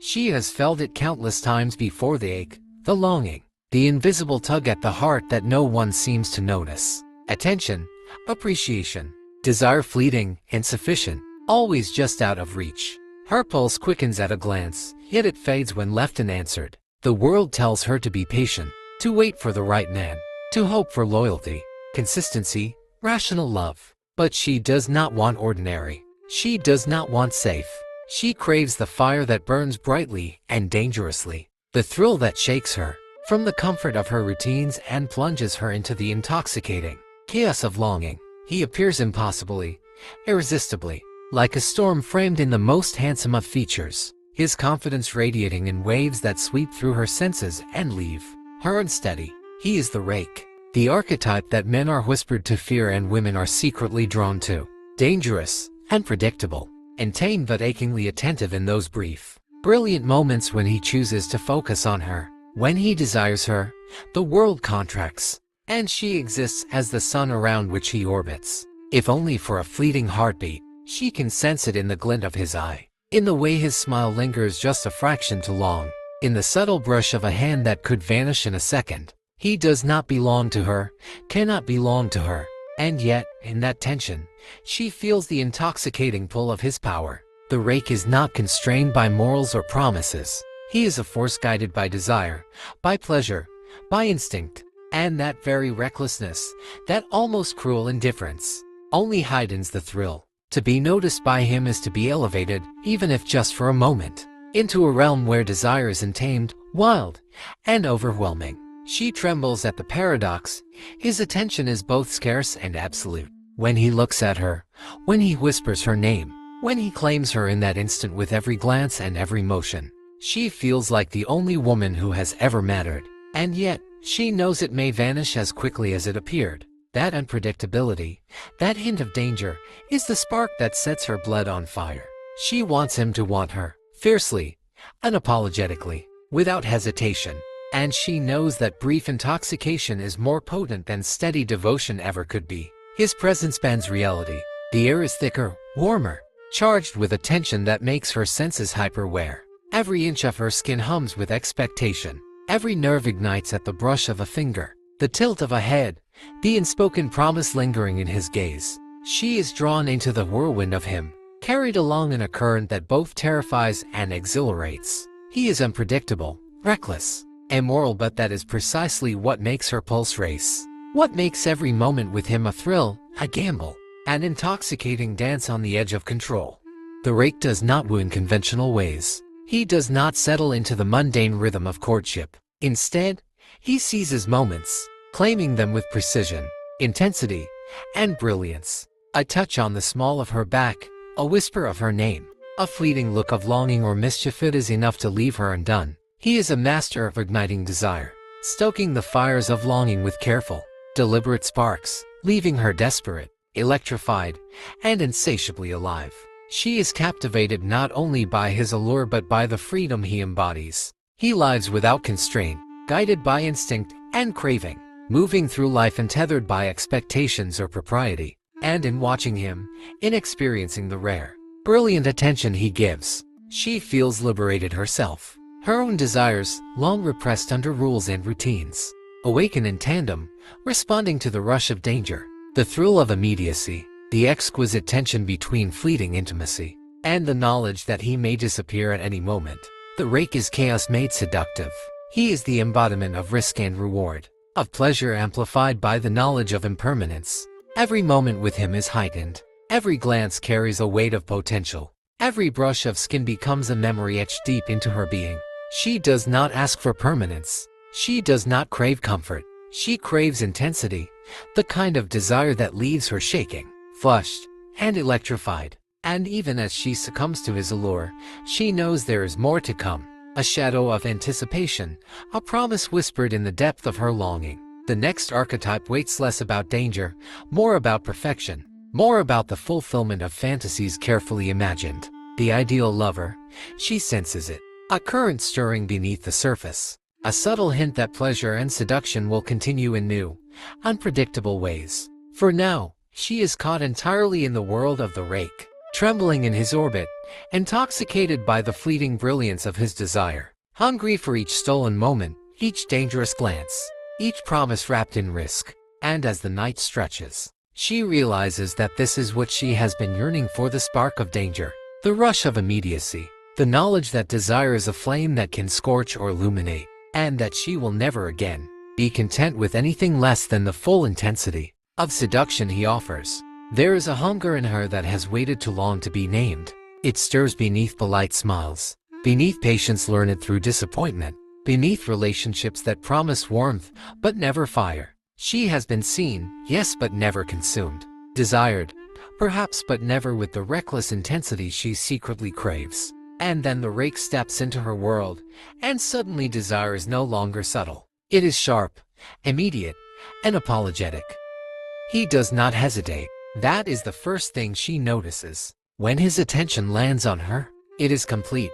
She has felt it countless times before: the ache, the longing, the invisible tug at the heart that no one seems to notice. Attention, appreciation, desire fleeting, insufficient, always just out of reach. Her pulse quickens at a glance, yet it fades when left unanswered. The world tells her to be patient, to wait for the right man, to hope for loyalty, consistency, rational love. But she does not want ordinary. She does not want safe. She craves the fire that burns brightly and dangerously, the thrill that shakes her from the comfort of her routines and plunges her into the intoxicating chaos of longing. He appears impossibly, irresistibly, like a storm framed in the most handsome of features, his confidence radiating in waves that sweep through her senses and leave her unsteady. He is the rake, the archetype that men are whispered to fear and women are secretly drawn to. Dangerous, unpredictable, and tame but achingly attentive in those brief, brilliant moments when he chooses to focus on her. When he desires her, the world contracts, and she exists as the sun around which he orbits. If only for a fleeting heartbeat, she can sense it in the glint of his eye, in the way his smile lingers just a fraction too long, in the subtle brush of a hand that could vanish in a second. He does not belong to her, cannot belong to her, and yet, in that tension, she feels the intoxicating pull of his power. The rake is not constrained by morals or promises. He is a force guided by desire, by pleasure, by instinct, and that very recklessness, that almost cruel indifference, only heightens the thrill. To be noticed by him is to be elevated, even if just for a moment, into a realm where desire is untamed, wild, and overwhelming. She trembles at the paradox. His attention is both scarce and absolute. When he looks at her, when he whispers her name, when he claims her in that instant with every glance and every motion, she feels like the only woman who has ever mattered. And yet, she knows it may vanish as quickly as it appeared. That unpredictability, that hint of danger, is the spark that sets her blood on fire. She wants him to want her, fiercely, unapologetically, without hesitation. And she knows that brief intoxication is more potent than steady devotion ever could be. His presence bends reality. The air is thicker, warmer, charged with a tension that makes her senses hyper-aware. Every inch of her skin hums with expectation. Every nerve ignites at the brush of a finger, the tilt of a head, the unspoken promise lingering in his gaze. She is drawn into the whirlwind of him, carried along in a current that both terrifies and exhilarates. He is unpredictable, reckless, immoral, but that is precisely what makes her pulse race. What makes every moment with him a thrill, a gamble, an intoxicating dance on the edge of control. The rake does not woo in conventional ways. He does not settle into the mundane rhythm of courtship. Instead, he seizes moments, claiming them with precision, intensity, and brilliance. A touch on the small of her back, a whisper of her name, a fleeting look of longing or mischief, it is enough to leave her undone. He is a master of igniting desire, stoking the fires of longing with careful, deliberate sparks, leaving her desperate, electrified, and insatiably alive. She is captivated not only by his allure but by the freedom he embodies. He lives without constraint, guided by instinct and craving, moving through life untethered by expectations or propriety. And in watching him, in experiencing the rare, brilliant attention he gives, she feels liberated herself. Her own desires, long repressed under rules and routines, awaken in tandem, responding to the rush of danger, the thrill of immediacy, the exquisite tension between fleeting intimacy, and the knowledge that he may disappear at any moment. The rake is chaos made seductive. He is the embodiment of risk and reward, of pleasure amplified by the knowledge of impermanence. Every moment with him is heightened. Every glance carries a weight of potential. Every brush of skin becomes a memory etched deep into her being. She does not ask for permanence. She does not crave comfort. She craves intensity, the kind of desire that leaves her shaking, flushed, and electrified. And even as she succumbs to his allure, she knows there is more to come. A shadow of anticipation, a promise whispered in the depth of her longing. The next archetype waits less about danger, more about perfection, more about the fulfillment of fantasies carefully imagined. The ideal lover, she senses it, a current stirring beneath the surface, a subtle hint that pleasure and seduction will continue in new, unpredictable ways. For now, she is caught entirely in the world of the rake. trembling in his orbit, intoxicated by the fleeting brilliance of his desire, hungry for each stolen moment, each dangerous glance, each promise wrapped in risk. And as the night stretches, she realizes that this is what she has been yearning for: the spark of danger, the rush of immediacy, the knowledge that desire is a flame that can scorch or illuminate, and that she will never again be content with anything less than the full intensity of seduction he offers. There is a hunger in her that has waited too long to be named. It stirs beneath polite smiles, beneath patience learned through disappointment, beneath relationships that promise warmth but never fire. She has been seen, yes, but never consumed. Desired, perhaps, but never with the reckless intensity she secretly craves. And then the rake steps into her world, and suddenly desire is no longer subtle. It is sharp, immediate, and apologetic. He does not hesitate. That is the first thing she notices. When his attention lands on her, it is complete,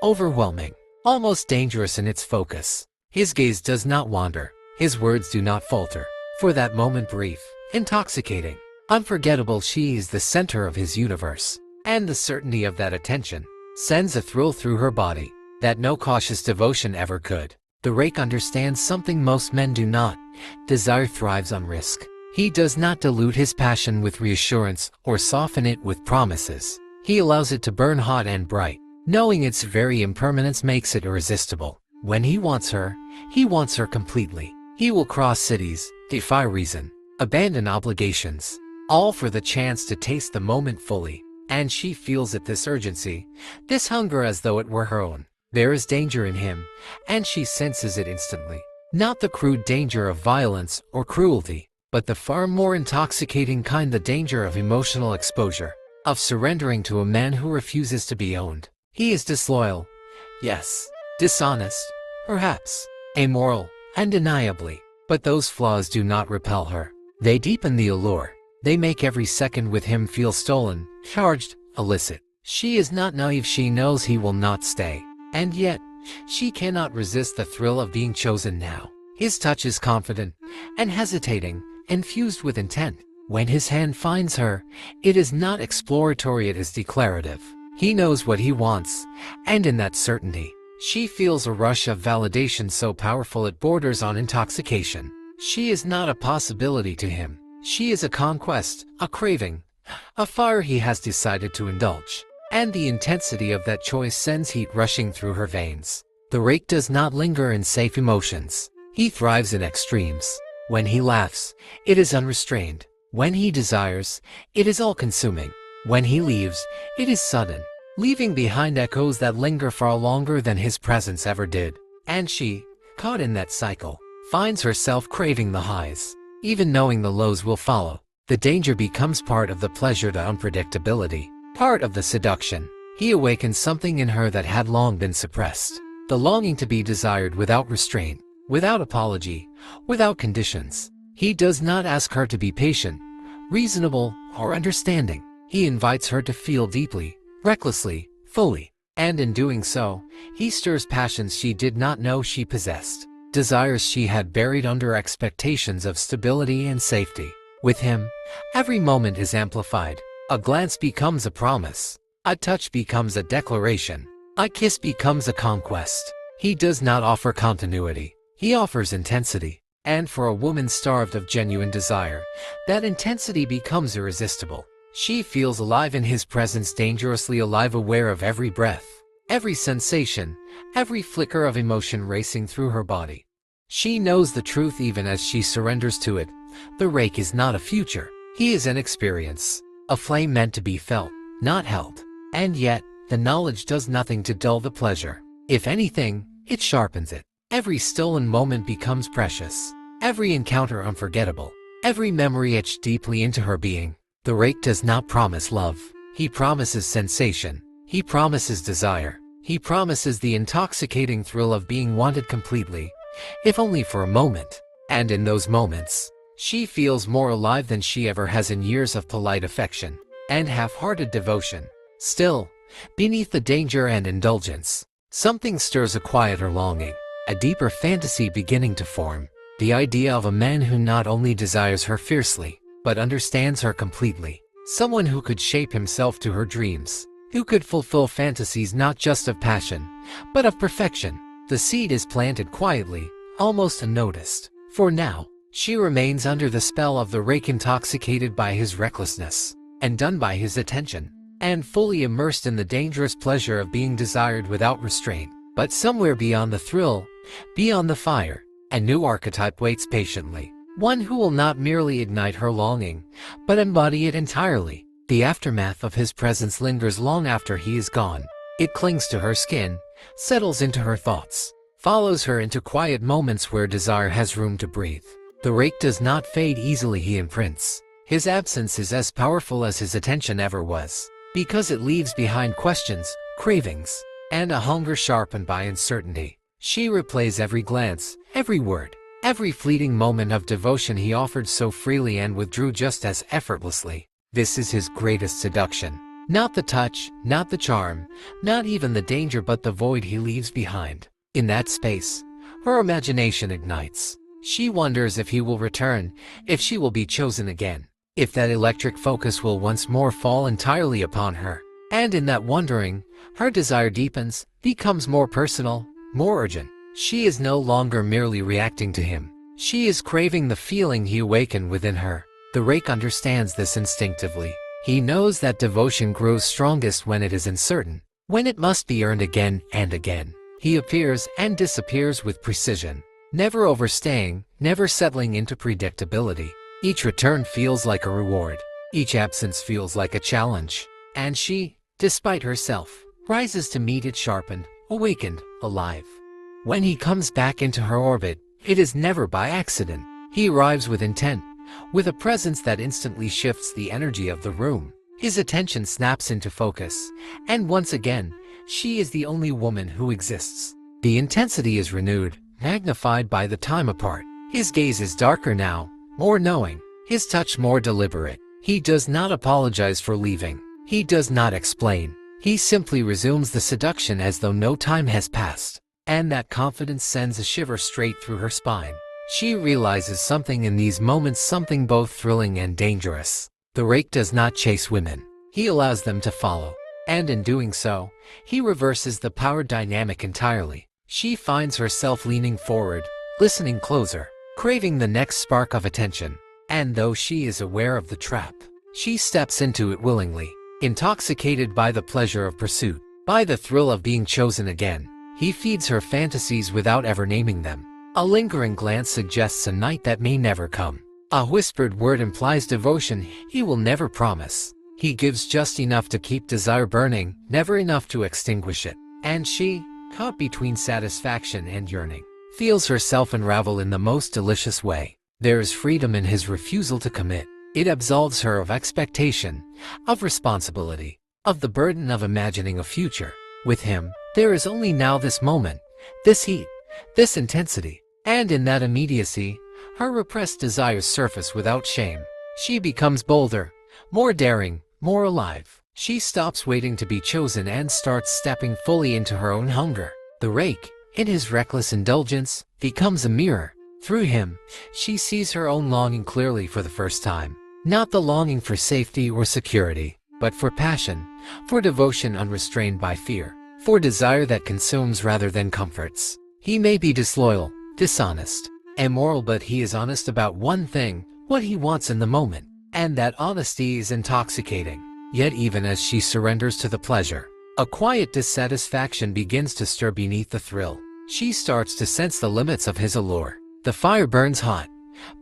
overwhelming, almost dangerous in its focus. His gaze does not wander. His words do not falter. For that moment, brief, intoxicating, unforgettable, she is the center of his universe. And the certainty of that attention sends a thrill through her body that no cautious devotion ever could. The rake understands something most men do not. Desire thrives on risk. He does not dilute his passion with reassurance or soften it with promises. He allows it to burn hot and bright, knowing its very impermanence makes it irresistible. When he wants her completely. He will cross cities, defy reason, abandon obligations, all for the chance to taste the moment fully. And she feels it, this urgency, this hunger, as though it were her own. There is danger in him, and she senses it instantly. Not the crude danger of violence or cruelty, but the far more intoxicating kind, the danger of emotional exposure, of surrendering to a man who refuses to be owned. He is disloyal, yes, dishonest, perhaps, immoral, undeniably, but those flaws do not repel her. They deepen the allure. They make every second with him feel stolen, charged, illicit. She is not naive. She knows he will not stay. And yet, she cannot resist the thrill of being chosen now. His touch is confident and hesitating, infused with intent. When his hand finds her, it is not exploratory, it is declarative. He knows what he wants, and in that certainty, she feels a rush of validation so powerful it borders on intoxication. She is not a possibility to him. She is a conquest, a craving, a fire he has decided to indulge. And the intensity of that choice sends heat rushing through her veins. The rake does not linger in safe emotions. He thrives in extremes. When he laughs, it is unrestrained. When he desires, it is all-consuming. When he leaves, it is sudden, leaving behind echoes that linger far longer than his presence ever did. And she, caught in that cycle, finds herself craving the highs, even knowing the lows will follow. The danger becomes part of the pleasure, the unpredictability, part of the seduction. He awakens something in her that had long been suppressed. The longing to be desired without restraint, without apology, without conditions. He does not ask her to be patient, reasonable, or understanding. He invites her to feel deeply, recklessly, fully. And in doing so, he stirs passions she did not know she possessed, desires she had buried under expectations of stability and safety. With him, every moment is amplified. A glance becomes a promise. A touch becomes a declaration. A kiss becomes a conquest. He does not offer continuity. He offers intensity. And for a woman starved of genuine desire, that intensity becomes irresistible. She feels alive in his presence, dangerously alive, aware of every breath, every sensation, every flicker of emotion racing through her body. She knows the truth even as she surrenders to it. The rake is not a future. He is an experience, a flame meant to be felt, not held. And yet, the knowledge does nothing to dull the pleasure. If anything, it sharpens it. Every stolen moment becomes precious, every encounter unforgettable, every memory etched deeply into her being. The rake does not promise love. He promises sensation. He promises desire. He promises the intoxicating thrill of being wanted completely, if only for a moment. And in those moments, she feels more alive than she ever has in years of polite affection and half-hearted devotion. Still, beneath the danger and indulgence, something stirs, a quieter longing, a deeper fantasy beginning to form. The idea of a man who not only desires her fiercely, but understands her completely. someone who could shape himself to her dreams, who could fulfill fantasies not just of passion, but of perfection. The seed is planted quietly, almost unnoticed. For now, she remains under the spell of the rake, intoxicated by his recklessness, and done by his attention, and fully immersed in the dangerous pleasure of being desired without restraint. But somewhere beyond the thrill, beyond the fire, a new archetype waits patiently. One who will not merely ignite her longing, but embody it entirely. The aftermath of his presence lingers long after he is gone. It clings to her skin, settles into her thoughts, follows her into quiet moments where desire has room to breathe. The rake does not fade easily, he imprints. His absence is as powerful as his attention ever was, because it leaves behind questions, cravings, and a hunger sharpened by uncertainty. She replays every glance, every word, every fleeting moment of devotion he offered so freely and withdrew just as effortlessly. This is his greatest seduction. Not the touch, not the charm, not even the danger, but the void he leaves behind. In that space, her imagination ignites. She wonders if he will return, if she will be chosen again, if that electric focus will once more fall entirely upon her. And in that wondering, her desire deepens, becomes more personal, more urgent. She is no longer merely reacting to him. She is craving the feeling he awakened within her. The rake understands this instinctively. He knows that devotion grows strongest when it is uncertain, when it must be earned again and again. He appears and disappears with precision, never overstaying, never settling into predictability. Each return feels like a reward. Each absence feels like a challenge. And she, despite herself, rises to meet it sharpened, awakened, alive. When he comes back into her orbit, it is never by accident. He arrives with intent, with a presence that instantly shifts the energy of the room. His attention snaps into focus, and once again, she is the only woman who exists. The intensity is renewed, magnified by the time apart. His gaze is darker now, more knowing, his touch more deliberate. He does not apologize for leaving. He does not explain. He simply resumes the seduction as though no time has passed. And that confidence sends a shiver straight through her spine. She realizes something in these moments, something both thrilling and dangerous. The rake does not chase women. He allows them to follow. And in doing so, he reverses the power dynamic entirely. She finds herself leaning forward, listening closer, craving the next spark of attention. And though she is aware of the trap, she steps into it willingly, intoxicated by the pleasure of pursuit, by the thrill of being chosen again. He feeds her fantasies without ever naming them. A lingering glance suggests a night that may never come. A whispered word implies devotion he will never promise. He gives just enough to keep desire burning, never enough to extinguish it. And she, caught between satisfaction and yearning, feels herself unravel in the most delicious way. There is freedom in his refusal to commit. It absolves her of expectation, of responsibility, of the burden of imagining a future. With him, there is only now this moment, this heat, this intensity. And in that immediacy, her repressed desires surface without shame. She becomes bolder, more daring, more alive. She stops waiting to be chosen and starts stepping fully into her own hunger. The rake, in his reckless indulgence, becomes a mirror. Through him, she sees her own longing clearly for the first time. Not the longing for safety or security, but for passion, for devotion unrestrained by fear, for desire that consumes rather than comforts. He may be disloyal, dishonest, immoral, but he is honest about one thing, what he wants in the moment. And that honesty is intoxicating. Yet even as she surrenders to the pleasure, a quiet dissatisfaction begins to stir beneath the thrill. She starts to sense the limits of his allure. The fire burns hot,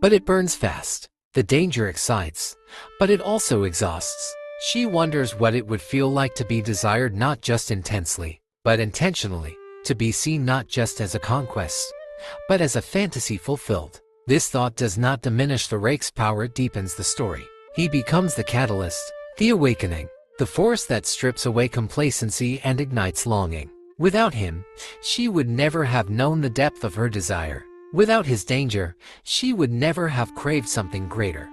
but it burns fast. The danger excites, but it also exhausts. She wonders what it would feel like to be desired not just intensely, but intentionally. To be seen not just as a conquest, but as a fantasy fulfilled. This thought does not diminish the rake's power, it deepens the story. He becomes the catalyst, the awakening, the force that strips away complacency and ignites longing. Without him, she would never have known the depth of her desire. Without his danger, she would never have craved something greater.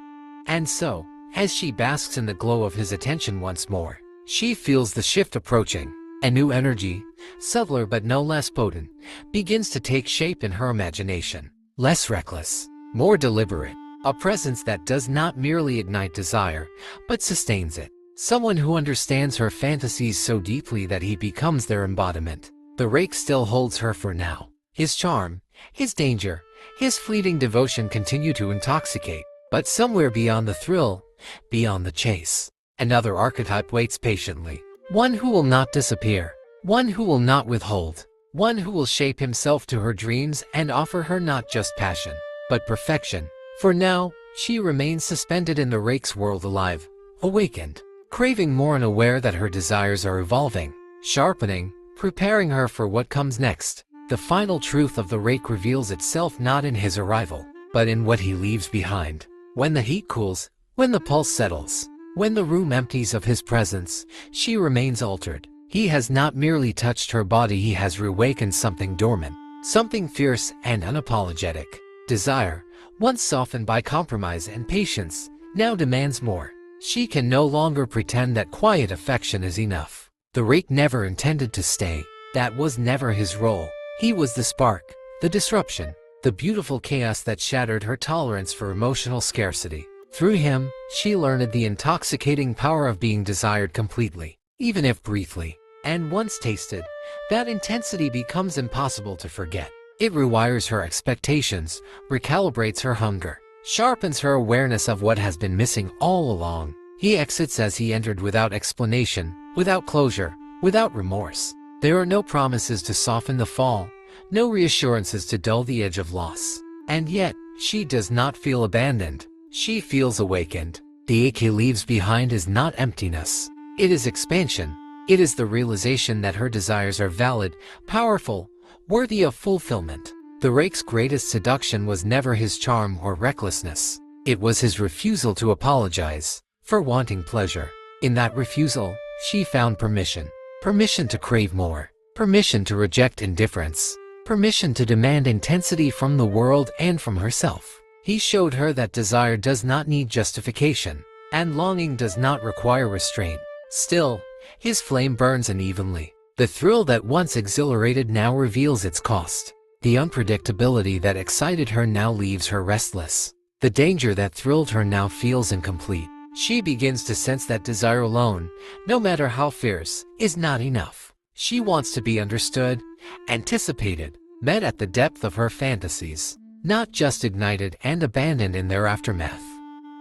And so, as she basks in the glow of his attention once more, she feels the shift approaching. A new energy, subtler but no less potent, begins to take shape in her imagination. Less reckless, more deliberate, A presence that does not merely ignite desire, but sustains it. Someone who understands her fantasies so deeply that he becomes their embodiment. The rake still holds her for now. His charm, his danger, his fleeting devotion continue to intoxicate. But somewhere beyond the thrill, beyond the chase, another archetype waits patiently. One who will not disappear. One who will not withhold. One who will shape himself to her dreams and offer her not just passion, but perfection. For now, she remains suspended in the rake's world, alive, awakened, craving more and aware that her desires are evolving, sharpening, preparing her for what comes next. The final truth of the rake reveals itself not in his arrival, but in what he leaves behind. When the heat cools, when the pulse settles, when the room empties of his presence, she remains altered. He has not merely touched her body, he has reawakened something dormant, something fierce and unapologetic. Desire, once softened by compromise and patience, now demands more. She can no longer pretend that quiet affection is enough. The rake never intended to stay. That was never his role. He was the spark, the disruption, the beautiful chaos that shattered her tolerance for emotional scarcity. Through him, she learned the intoxicating power of being desired completely, even if briefly. And once tasted, that intensity becomes impossible to forget. It rewires her expectations, recalibrates her hunger, sharpens her awareness of what has been missing all along. He exits as he entered, without explanation, without closure, without remorse. There are no promises to soften the fall, no reassurances to dull the edge of loss. And yet, she does not feel abandoned. She feels awakened. The ache he leaves behind is not emptiness. It is expansion. It is the realization that her desires are valid, powerful, worthy of fulfillment. The rake's greatest seduction was never his charm or recklessness. It was his refusal to apologize for wanting pleasure. In that refusal, she found permission. Permission to crave more. Permission to reject indifference. Permission to demand intensity from the world and from herself. He showed her that desire does not need justification, and longing does not require restraint. Still, his flame burns unevenly. The thrill that once exhilarated now reveals its cost. The unpredictability that excited her now leaves her restless. The danger that thrilled her now feels incomplete. She begins to sense that desire alone, no matter how fierce, is not enough. She wants to be understood, anticipated, met at the depth of her fantasies, not just ignited and abandoned in their aftermath.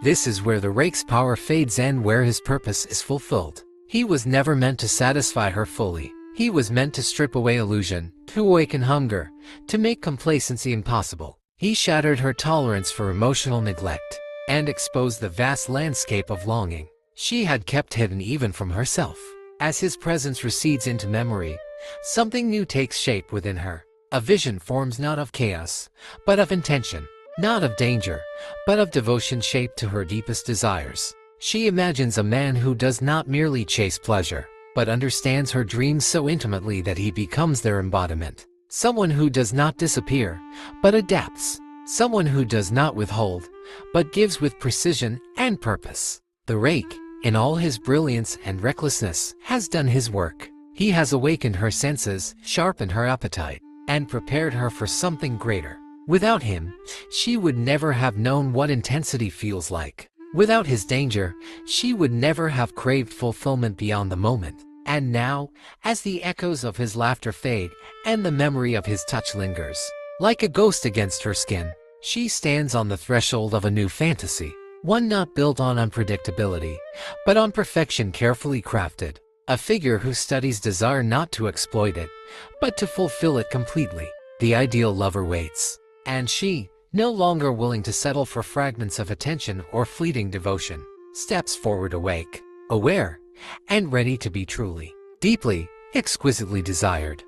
This is where the rake's power fades and where his purpose is fulfilled. He was never meant to satisfy her fully. He was meant to strip away illusion, to awaken hunger, to make complacency impossible. He shattered her tolerance for emotional neglect and exposed the vast landscape of longing she had kept hidden even from herself. As his presence recedes into memory, something new takes shape within her. A vision forms not of chaos, but of intention, not of danger, but of devotion shaped to her deepest desires. She imagines a man who does not merely chase pleasure, but understands her dreams so intimately that he becomes their embodiment. Someone who does not disappear, but adapts. Someone who does not withhold, but gives with precision and purpose. The rake, in all his brilliance and recklessness, has done his work. He has awakened her senses, sharpened her appetite, and prepared her for something greater. Without him, she would never have known what intensity feels like. Without his danger, she would never have craved fulfillment beyond the moment. And now, as the echoes of his laughter fade and the memory of his touch lingers, like a ghost against her skin, she stands on the threshold of a new fantasy, one not built on unpredictability, but on perfection carefully crafted. A figure who studies desire not to exploit it, but to fulfill it completely. The ideal lover waits, and she, no longer willing to settle for fragments of attention or fleeting devotion, steps forward awake, aware, and ready to be truly, deeply, exquisitely desired.